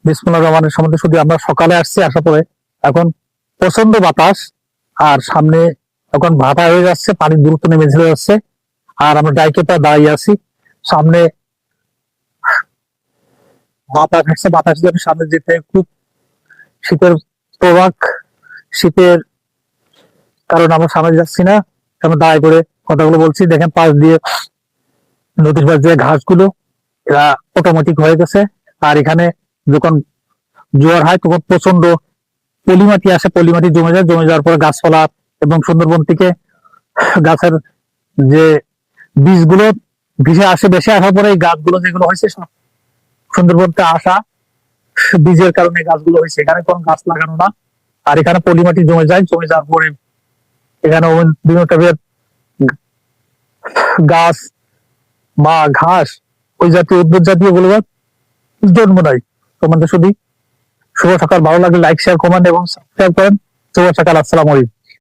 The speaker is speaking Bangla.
বিসমুল্লাহির রহমানির সম্বন্ধে শুধু আমরা সকালে আসছি, আসার পরে এখন প্রচন্ড বাতাস, আর সামনে এখন ভাটা হয়ে যাচ্ছে, পানির দ্রুত নেমে চলে যাচ্ছে, আর আমরা ডাইকে দাঁড়িয়ে আছি। সামনে বাতাস আসছে, বাতাস দিয়ে সামনে যেতে খুব শীতের প্রভাব, শীতের কারণ আমরা সামনে যাচ্ছি না, আমরা দাঁড়াই করে কথাগুলো বলছি। দেখেন পাশ দিয়ে, নদীর পাশ দিয়ে ঘাসগুলো এরা অটোমেটিক হয়ে গেছে। আর এখানে যখন জোয়ার হয় তখন প্রচন্ড পলিমাটি আসে, পলিমাটি জমে যায়, জমে যাওয়ার পরে গাছপালা এবং সুন্দরবন থেকে গাছের যে বীজগুলো ভেসে আসে, ভেসে আসার পরে এই গাছগুলো যেগুলো হয়েছে সব সুন্দরবনতে আসা বীজের কারণে গাছগুলো হয়েছে। এখানে কোনো গাছ লাগানো না, আর এখানে পলিমাটি জমে যায়, জমে যাওয়ার পরে এখানে বিভিন্ন টাইপের গাছ বা ঘাস, ওই জাতীয় উদ্ভিদ জাতীয় গুলো জন্ম নেয়। তোমাদের শুধু শুভ সকাল, ভালো লাগলে লাইক শেয়ার কমেন্ট এবং সাবস্ক্রাইব করেন। শুভ সকাল, আসসালামু আলাইকুম।